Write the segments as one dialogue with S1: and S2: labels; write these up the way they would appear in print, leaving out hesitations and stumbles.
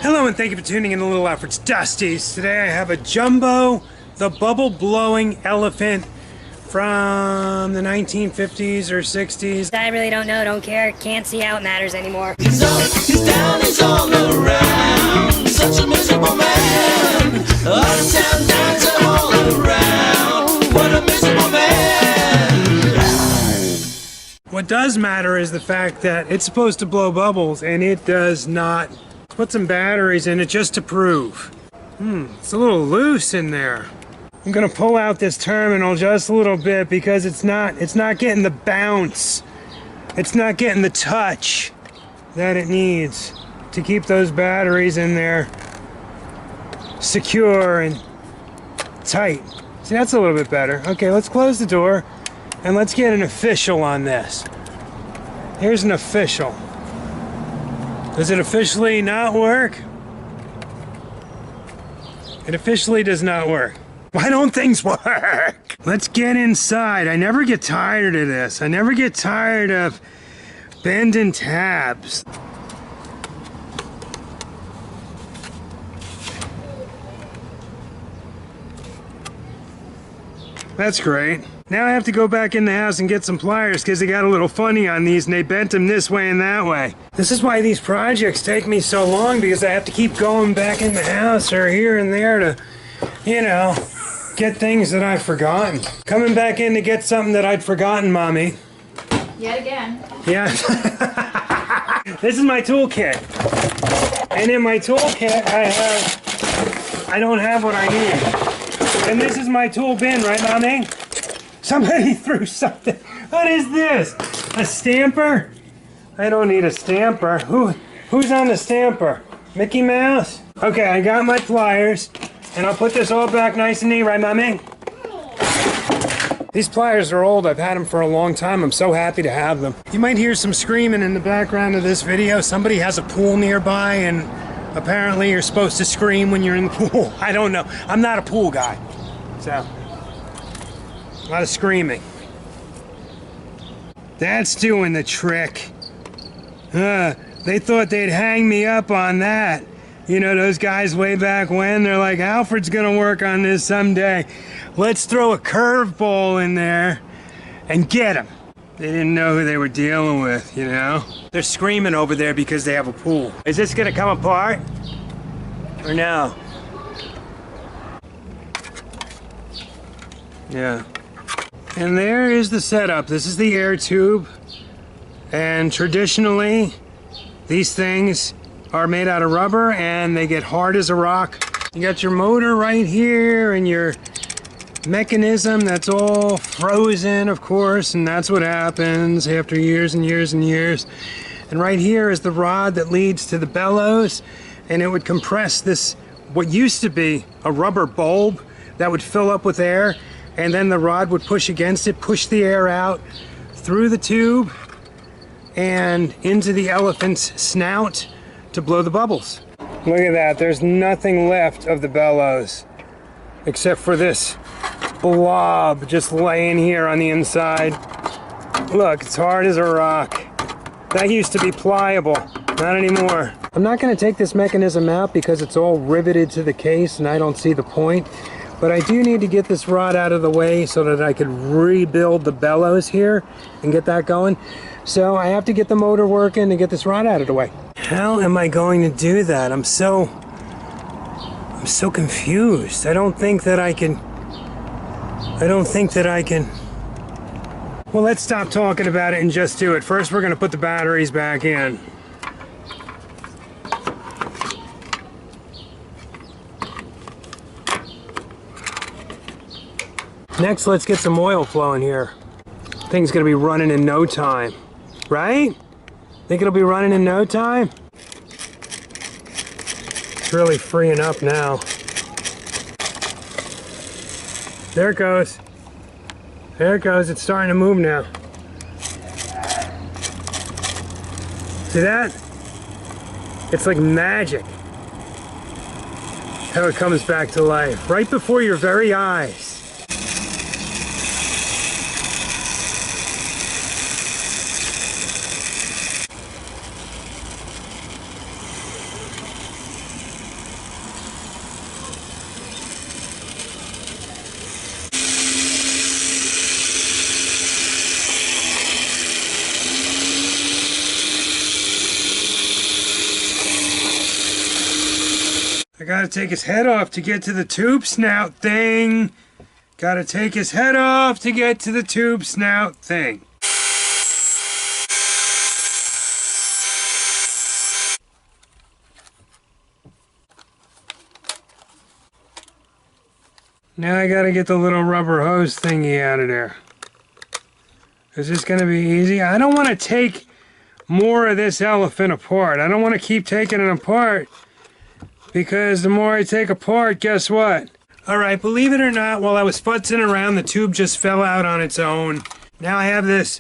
S1: Hello and thank you for tuning in to Little Efforts Dusties. Today I have a Jumbo, the bubble-blowing elephant from the 1950s or 60s.
S2: I really don't know, don't care, can't see how it matters anymore.
S3: He's up, he's down, he's all around. Such a miserable man. Out of town, down to all around. What a miserable man.
S1: What does matter is the fact that it's supposed to blow bubbles and it does not. Put some batteries in it just to prove. It's a little loose in there. I'm gonna pull out this terminal just a little bit because it's not getting the bounce. It's not getting the touch that it needs to keep those batteries in there secure and tight. See, that's a little bit better. Okay, let's close the door and let's get an official on this. Here's an official. Does it officially not work? It officially does not work. Why don't things work? Let's get inside. I never get tired of this. I never get tired of bending tabs. That's great. Now I have to go back in the house and get some pliers because they got a little funny on these and they bent them this way and that way. This is why these projects take me so long, because I have to keep going back in the house or here and there to, you know, get things that I've forgotten. Coming back in to get something that I'd forgotten, Mommy.
S4: Yet again.
S1: Yeah. This is my toolkit. And in my toolkit I don't have what I need. And this is my tool bin, right, Mommy? Somebody threw something. What is this? A stamper? I don't need a stamper. Who's on the stamper? Mickey Mouse? Okay, I got my pliers, and I'll put this all back nice and neat, right, Mommy? These pliers are old. I've had them for a long time. I'm so happy to have them. You might hear some screaming in the background of this video. Somebody has a pool nearby, and apparently you're supposed to scream when you're in the pool. I don't know. I'm not a pool guy. So, a lot of screaming. That's doing the trick. They thought they'd hang me up on that. You know, those guys way back when, they're like, Alfred's gonna work on this someday. Let's throw a curveball in there and get him. They didn't know who they were dealing with, you know? They're screaming over there because they have a pool. Is this gonna come apart? Or no? Yeah. And there is the setup. This is the air tube. And traditionally, these things are made out of rubber and they get hard as a rock. You got your motor right here and your mechanism that's all frozen, of course, and that's what happens after years and years and years. And right here is the rod that leads to the bellows, and it would compress this, what used to be a rubber bulb that would fill up with air, and then the rod would push against it, push the air out through the tube and into the elephant's snout to blow the bubbles. Look at that, there's nothing left of the bellows except for this blob just laying here on the inside. Look, it's hard as a rock. That used to be pliable, not anymore. I'm not gonna take this mechanism out because it's all riveted to the case and I don't see the point. But I do need to get this rod out of the way so that I could rebuild the bellows here and get that going. So I have to get the motor working to get this rod out of the way. How am I going to do that? I'm so confused. I don't think that I can. Well, let's stop talking about it and just do it. First, we're gonna put the batteries back in. Next, let's get some oil flowing here. Thing's gonna be running in no time, right? Think it'll be running in no time? It's really freeing up now. There it goes. There it goes, it's starting to move now. See that? It's like magic. How it comes back to life, right before your very eyes. I gotta take his head off to get to the tube snout thing. Gotta take his head off to get to the tube snout thing. Now I gotta get the little rubber hose thingy out of there. Is this gonna be easy? I don't want to take more of this elephant apart. I don't want to keep taking it apart because the more I take apart, guess what? Alright, believe it or not, while I was futzing around, the tube just fell out on its own. Now I have this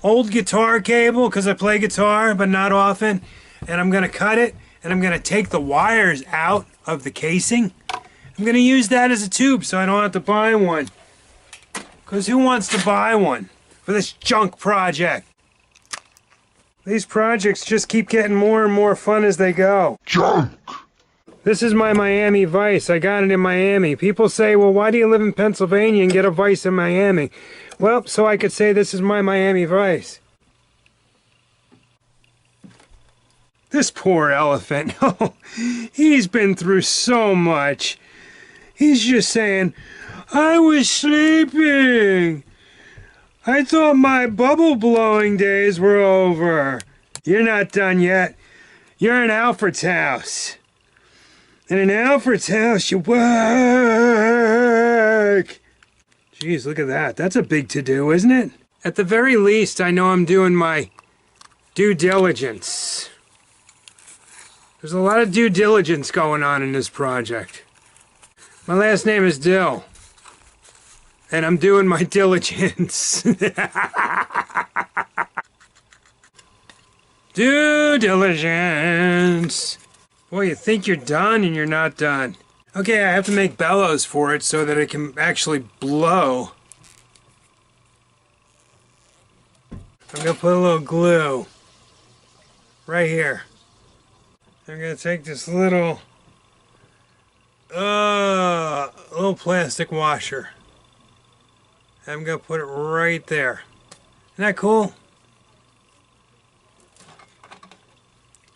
S1: old guitar cable because I play guitar, but not often. And I'm gonna cut it and I'm gonna take the wires out of the casing. I'm gonna use that as a tube so I don't have to buy one. Because who wants to buy one for this junk project? These projects just keep getting more and more fun as they go. Junk! This is my Miami Vice. I got it in Miami. People say, well, why do you live in Pennsylvania and get a Vice in Miami? Well, so I could say this is my Miami Vice. This poor elephant. Oh, he's been through so much. He's just saying, I was sleeping. I thought my bubble blowing days were over. You're not done yet. You're in Alfred's house. And in Alfred's house, you work. Jeez, look at that. That's a big to-do, isn't it? At the very least, I know I'm doing my due diligence. There's a lot of due diligence going on in this project. My last name is Dill. And I'm doing my diligence. Due diligence. Boy, you think you're done and you're not done. Okay, I have to make bellows for it so that it can actually blow. I'm gonna put a little glue right here. I'm gonna take this little plastic washer. I'm gonna put it right there. Isn't that cool?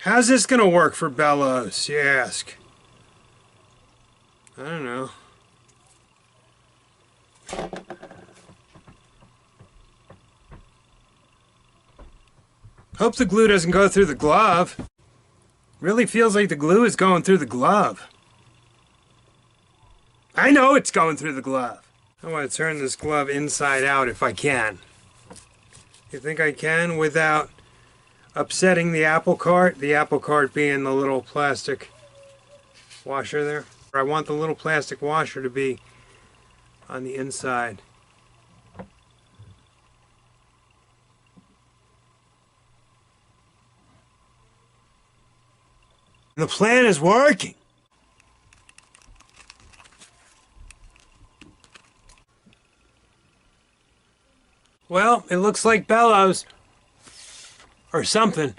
S1: How's this gonna work for bellows, you ask? I don't know. Hope the glue doesn't go through the glove. Really feels like the glue is going through the glove. I know it's going through the glove. I want to turn this glove inside out if I can. You think I can without upsetting the apple cart? The apple cart being the little plastic washer there. I want the little plastic washer to be on the inside. The plan is working. Well, it looks like bellows. Or something.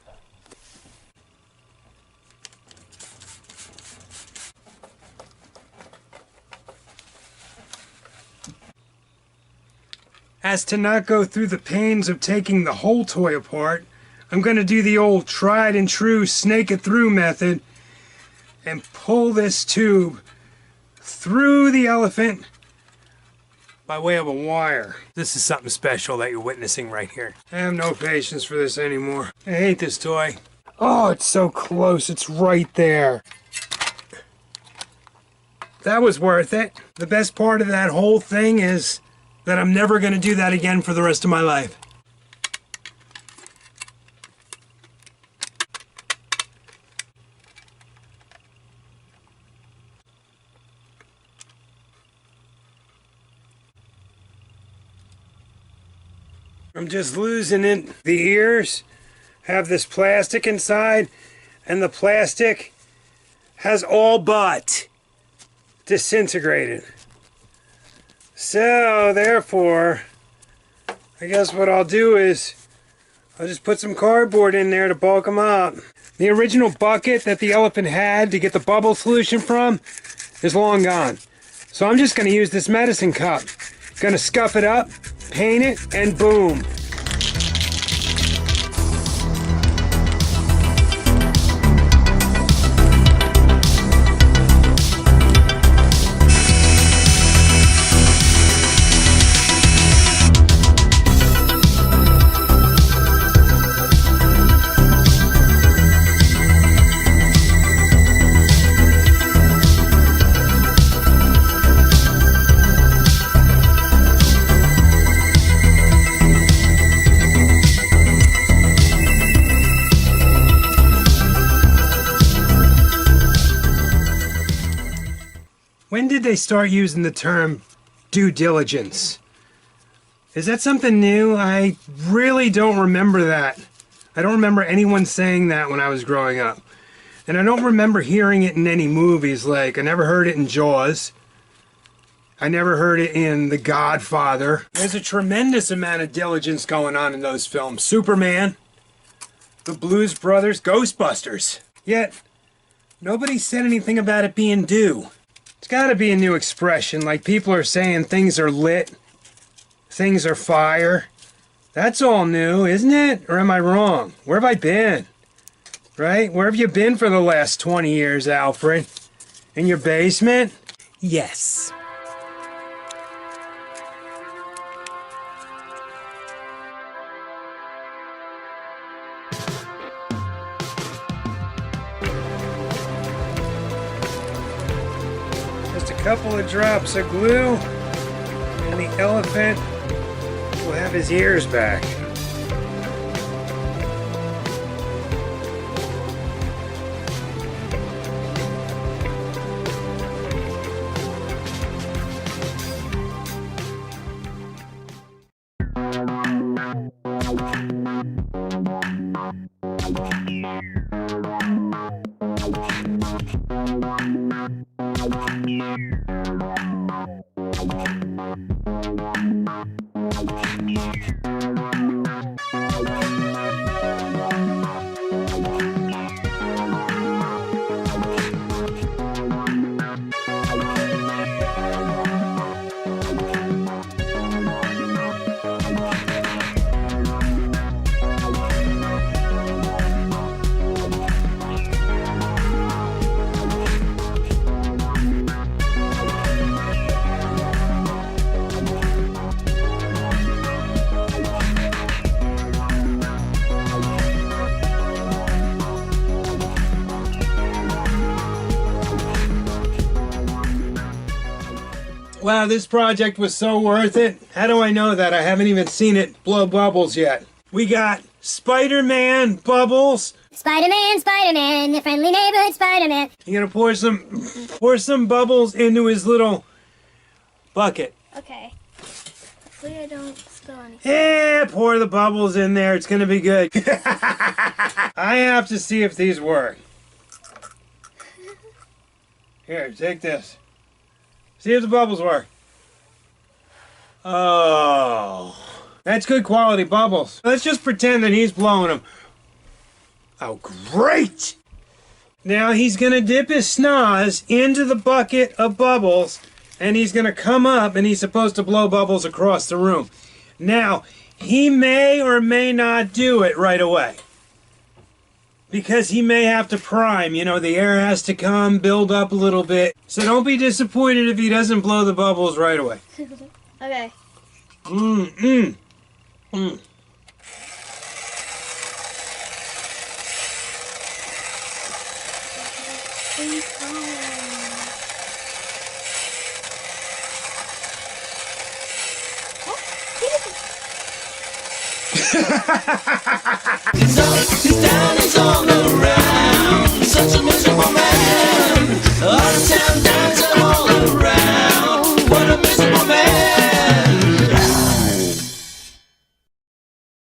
S1: As to not go through the pains of taking the whole toy apart, I'm going to do the old tried and true snake it through method and pull this tube through the elephant by way of a wire. This is something special that you're witnessing right here. I have no patience for this anymore. I hate this toy. Oh, it's so close. It's right there. That was worth it. The best part of that whole thing is that I'm never going to do that again for the rest of my life. I'm just losing it. The ears have this plastic inside, and the plastic has all but disintegrated. So, therefore, I guess what I'll do is I'll just put some cardboard in there to bulk them up. The original bucket that the elephant had to get the bubble solution from is long gone. So I'm just going to use this medicine cup. Going to scuff it up, paint it, and boom. When did they start using the term due diligence? Is that something new? I really don't remember that. I don't remember anyone saying that when I was growing up. And I don't remember hearing it in any movies. Like, I never heard it in Jaws. I never heard it in The Godfather. There's a tremendous amount of diligence going on in those films. Superman, The Blues Brothers, Ghostbusters. Yet, nobody said anything about it being due. It's gotta be a new expression, like people are saying things are lit, things are fire. That's all new, isn't it? Or am I wrong? Where have I been? Right? Where have you been for the last 20 years, Alfred? In your basement? Yes. Just a couple of drops of glue, and the elephant will have his ears back. Wow, this project was so worth it. How do I know that? I haven't even seen it blow bubbles yet. We got Spider-Man bubbles.
S2: Spider-Man, Spider-Man, the friendly neighborhood Spider-Man.
S1: You're gonna pour some bubbles into his little bucket.
S2: Okay. Hopefully I don't spill anything.
S1: Yeah, pour the bubbles in there. It's gonna be good. I have to see if these work. Here, take this. See if the bubbles work. Oh, that's good quality bubbles. Let's just pretend that he's blowing them. Oh, great! Now he's gonna dip his snaz into the bucket of bubbles, and he's gonna come up, and he's supposed to blow bubbles across the room. Now, he may or may not do it right away. Because he may have to prime, you know, the air has to come, build up a little bit. So don't be disappointed if he doesn't blow the bubbles right away.
S2: Okay.
S3: It's up, it's down, it's all around.